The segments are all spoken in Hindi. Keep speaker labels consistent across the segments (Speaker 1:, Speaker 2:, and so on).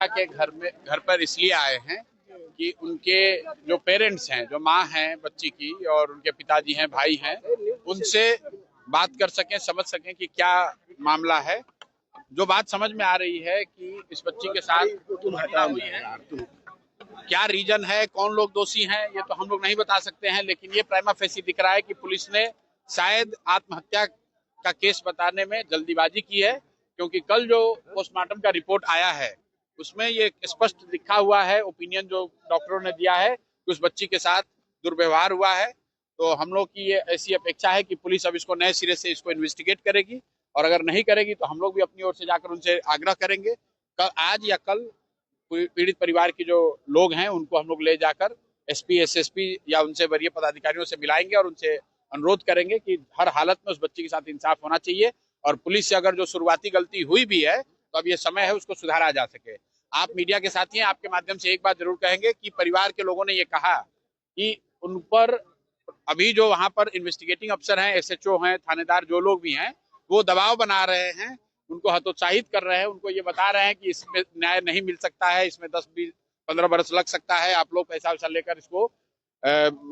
Speaker 1: के घर पर इसलिए आए हैं कि उनके जो पेरेंट्स हैं, जो माँ हैं बच्ची की और उनके पिताजी हैं, भाई हैं, उनसे बात कर सकें, समझ सकें कि क्या मामला है। जो बात समझ में आ रही है कि इस बच्ची के साथ घटना हुई है, क्या रीजन है, कौन लोग दोषी हैं, ये तो हम लोग नहीं बता सकते हैं, लेकिन ये प्राइमा फेसी दिख रहा है कि पुलिस ने शायद आत्महत्या का केस बताने में जल्दीबाजी की है, क्योंकि कल जो पोस्टमार्टम का रिपोर्ट आया है उसमें ये स्पष्ट लिखा हुआ है, ओपिनियन जो डॉक्टरों ने दिया है कि उस बच्ची के साथ दुर्व्यवहार हुआ है। तो हम लोग की ये ऐसी अपेक्षा है कि पुलिस अब इसको नए सिरे से इसको इन्वेस्टिगेट करेगी, और अगर नहीं करेगी तो हम लोग भी अपनी ओर से जाकर उनसे आग्रह करेंगे। आज या कल पीड़ित परिवार के जो लोग हैं उनको हम लोग ले जाकर एसपी, एसएसपी या उनसे वरीय पदाधिकारियों से मिलाएंगे और उनसे अनुरोध करेंगे कि हर हालत में उस बच्ची के साथ इंसाफ होना चाहिए, और पुलिस से अगर जो शुरुआती गलती हुई भी है तो अब ये समय है उसको सुधारा जा सके। आप मीडिया के साथी हैं, आपके माध्यम से एक बात जरूर कहेंगे कि परिवार के लोगों ने ये कहा कि उन पर अभी जो वहां पर इन्वेस्टिगेटिंग अफसर हैं, एसएचओ हैं, थानेदार जो लोग भी हैं, वो दबाव बना रहे हैं, उनको हतोत्साहित कर रहे हैं, उनको ये बता रहे हैं कि इसमें न्याय नहीं मिल सकता है, इसमें 10, 20, 15 बरस लग सकता है, आप लोग पैसा वैसा लेकर इसको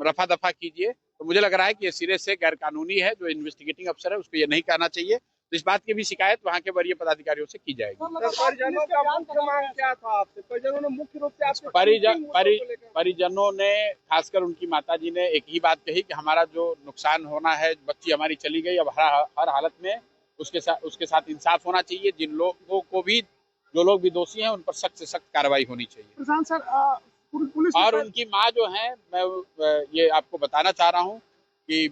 Speaker 1: रफा दफा कीजिए। तो मुझे लग रहा है कि ये सिरे से गैर कानूनी है। जो इन्वेस्टिगेटिंग अफसर है उसको ये नहीं कहना चाहिए। तो इस बात की भी शिकायत वहाँ के वरीय पदाधिकारियों से की जाएगी।
Speaker 2: परिजनों का मुख्य मांग क्या था आपसे? परिजनों ने मुख्य रूप से आपसे
Speaker 1: परिजनों ने, खासकर उनकी माताजी ने एक ही बात कही कि हमारा जो नुकसान होना है, बच्ची हमारी चली गई, अब हर हालत में उसके साथ इंसाफ होना चाहिए। जिन लोगों को भी, जो लोग भी दोषी हैं, उन पर सख्त से सख्त कार्रवाई होनी चाहिए।
Speaker 2: प्रशांत सर, पुलिस
Speaker 1: और उनकी माँ जो है, मैं ये आपको बताना चाह रहा हूँ कि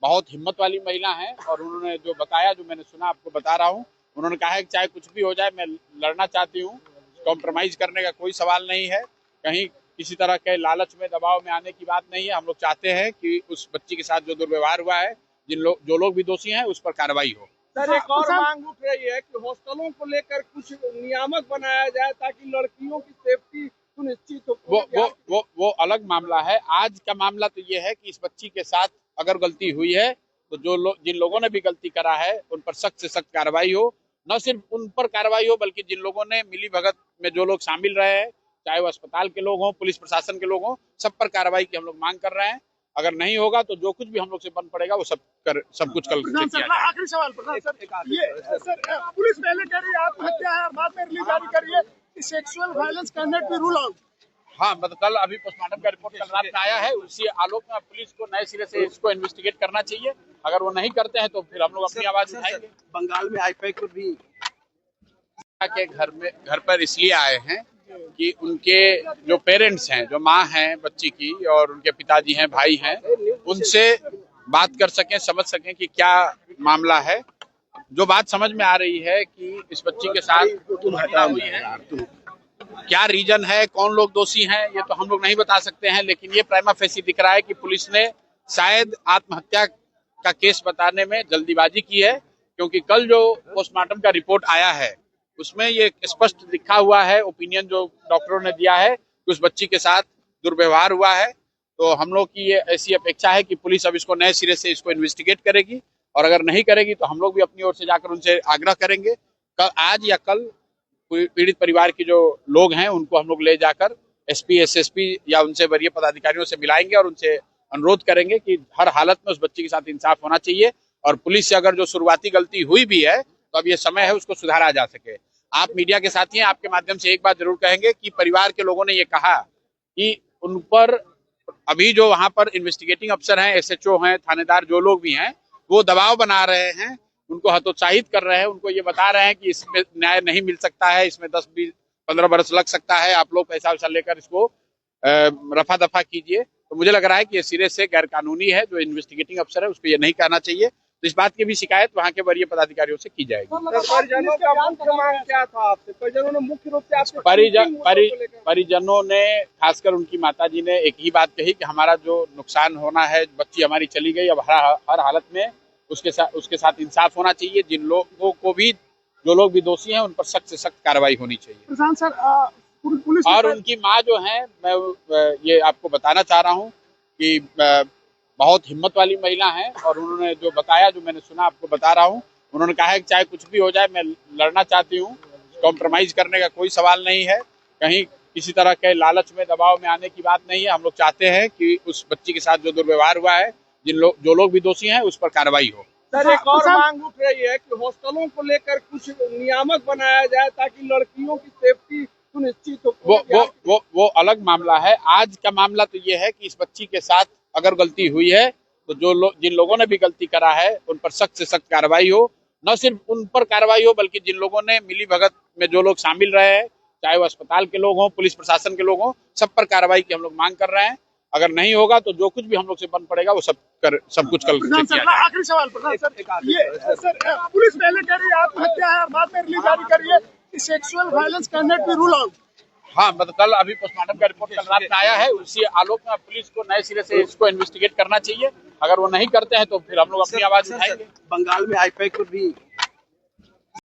Speaker 1: बहुत हिम्मत वाली महिला है, और उन्होंने जो बताया, जो मैंने सुना, आपको बता रहा हूँ। उन्होंने कहा है कि चाहे कुछ भी हो जाए मैं लड़ना चाहती हूँ, कॉम्प्रोमाइज करने का कोई सवाल नहीं है, कहीं किसी तरह के लालच में, दबाव में आने की बात नहीं है। हम लोग चाहते हैं कि उस बच्ची के साथ जो दुर्व्यवहार हुआ है, जो लोग भी दोषी हैं, उस पर कार्रवाई हो।
Speaker 2: सर, एक और मांग उठ रही है कि हॉस्टलों को लेकर कुछ नियामक बनाया जाए ताकि लड़कियों की सेफ्टी सुनिश्चित हो।
Speaker 1: वो अलग मामला है। आज का मामला तो ये है कि इस बच्ची के साथ अगर गलती हुई है तो जिन लोगों ने भी गलती करा है उन पर सख्त से सख्त कार्रवाई हो। न सिर्फ उन पर कार्रवाई हो, बल्कि जिन लोगों ने मिली भगत में जो लोग शामिल रहे हैं, चाहे वो अस्पताल के लोग हों, पुलिस प्रशासन के लोग हों, सब पर कार्रवाई की हम लोग मांग कर रहे हैं। अगर नहीं होगा तो जो कुछ भी हम लोग से बन पड़ेगा वो सब कुछ कल किया जाएगा।
Speaker 2: आखिरी सवाल सर, पुलिस पहले कह रही है आत्महत्या है, बाद में रिलीज जारी करी है कि sexual violence can not be rule out.
Speaker 1: हाँ, मतलब कल अभी पोस्टमार्टम का रिपोर्ट कल रात में आया है, उसी आलोक में पुलिस को नए सिरे से इसको इन्वेस्टिगेट करना चाहिए। अगर वो नहीं करते हैं तो फिर हम लोग अपनी आवाज उठाएंगे।
Speaker 2: बंगाल में आईपैक भी
Speaker 1: के घर पर इसलिए आए हैं कि उनके जो पेरेंट्स हैं, जो माँ हैं बच्ची की और उनके पिताजी हैं, भाई हैं, उनसे बात कर सकें, समझ सकें कि क्या मामला है। जो बात समझ में आ रही है कि इस बच्ची के साथ घटना हुई है, क्या रीजन है, कौन लोग दोषी हैं, ये तो हम लोग नहीं बता सकते हैं, लेकिन ये प्राइमा फेसी दिख रहा है कि पुलिस ने शायद आत्महत्या का केस बताने में जल्दीबाजी की है, क्योंकि कल जो पोस्टमार्टम का रिपोर्ट आया है उसमें ये स्पष्ट लिखा हुआ है, ओपिनियन जो डॉक्टरों ने दिया है कि उस बच्ची के साथ दुर्व्यवहार हुआ है। तो हम लोग की ये ऐसी अपेक्षा है कि पुलिस अब इसको नए सिरे से इसको इन्वेस्टिगेट करेगी, और अगर नहीं करेगी तो हम लोग भी अपनी ओर से जाकर उनसे आग्रह करेंगे। आज या कल पीड़ित परिवार के जो लोग हैं उनको हम लोग ले जाकर एसपी, एसएसपी या उनसे वरीय पदाधिकारियों से मिलाएंगे और उनसे अनुरोध करेंगे कि हर हालत में उस बच्ची के साथ इंसाफ होना चाहिए, और पुलिस से अगर जो शुरुआती गलती हुई भी है तो अब ये समय है उसको सुधारा जा सके। आप मीडिया के साथी हैं, आपके माध्यम से एक बात जरूर कहेंगे कि परिवार के लोगों ने ये कहा कि उन पर अभी जो वहां पर इन्वेस्टिगेटिंग अफसर हैं, एसएचओ हैं, थानेदार जो लोग भी हैं, वो दबाव बना रहे हैं, उनको हतोत्साहित कर रहे हैं, उनको ये बता रहे हैं कि इसमें न्याय नहीं मिल सकता है, इसमें 10, 20, 15 बरस लग सकता है, आप लोग पैसा वैसा लेकर इसको रफा दफा कीजिए। तो मुझे लग रहा है कि ये सिरे से गैर कानूनी है। जो इन्वेस्टिगेटिंग अफसर है उसको ये नहीं कहना चाहिए। तो इस बात की भी शिकायत वहाँ के वरीय पदाधिकारियों से की जाएगी।
Speaker 2: परिजनों का मुख्य मांग क्या था आपसे? परिजनों ने मुख्य रूप से आपसे
Speaker 1: परिजनों ने, खासकर उनकी माताजी ने एक ही बात कही कि हमारा जो नुकसान होना है, बच्ची हमारी चली गई, अब हर हालत में उसके साथ इंसाफ होना चाहिए। जिन लोगों को भी, जो लोग भी दोषी हैं, उन पर सख्त से सख्त कार्रवाई होनी चाहिए।
Speaker 2: प्रशांत सर, पुलिस
Speaker 1: और उनकी माँ जो है, मैं ये आपको बताना चाह रहा हूँ कि बहुत हिम्मत वाली महिला है, और उन्होंने जो बताया, जो मैंने सुना, आपको बता रहा हूँ। उन्होंने कहा है कि चाहे कुछ भी हो जाए मैं लड़ना चाहती हूँ, कॉम्प्रोमाइज करने का कोई सवाल नहीं है। कहीं किसी तरह के लालच में, दबाव में आने की बात नहीं है। हम लोग चाहते हैं कि उस बच्ची के साथ जो दुर्व्यवहार हुआ है, जो लोग भी दोषी हैं उस पर कार्रवाई हो।
Speaker 2: सर, एक और मांग उठ रही है कि हॉस्टलों को लेकर कुछ नियामक बनाया जाए ताकि लड़कियों की सेफ्टी सुनिश्चित हो।
Speaker 1: वो अलग मामला है। आज का मामला तो ये है कि इस बच्ची के साथ अगर गलती हुई है तो जिन लोगों ने भी गलती करा है उन पर सख्त से सख्त कार्रवाई हो। न सिर्फ उन पर कार्रवाई हो बल्कि जिन लोगों ने मिली भगत में जो लोग शामिल रहे हैं, चाहे वो अस्पताल के लोग हों, पुलिस प्रशासन के लोग हों, सब पर कार्रवाई की हम लोग मांग कर रहे हैं। अगर नहीं होगा तो जो कुछ भी हम लोग से बन पड़ेगा वो सब कुछ कल
Speaker 2: आखिरी सवाल प्रधान सर, ये सर पुलिस पहले कह रही है आत्महत्या है और बाद में रिलीज जारी कर रही है कि sexual violence can not be rule out.
Speaker 1: हाँ, मतलब कल अभी पोस्टमार्टम का रिपोर्ट कल रात में आया है। उसी आलोक में पुलिस को नए सिरे से इसको इन्वेस्टिगेट करना चाहिए। अगर वो नहीं करते हैं तो फिर हम लोग अपनी आवाज उठाएंगे।
Speaker 3: बंगाल में आईपैक पर भी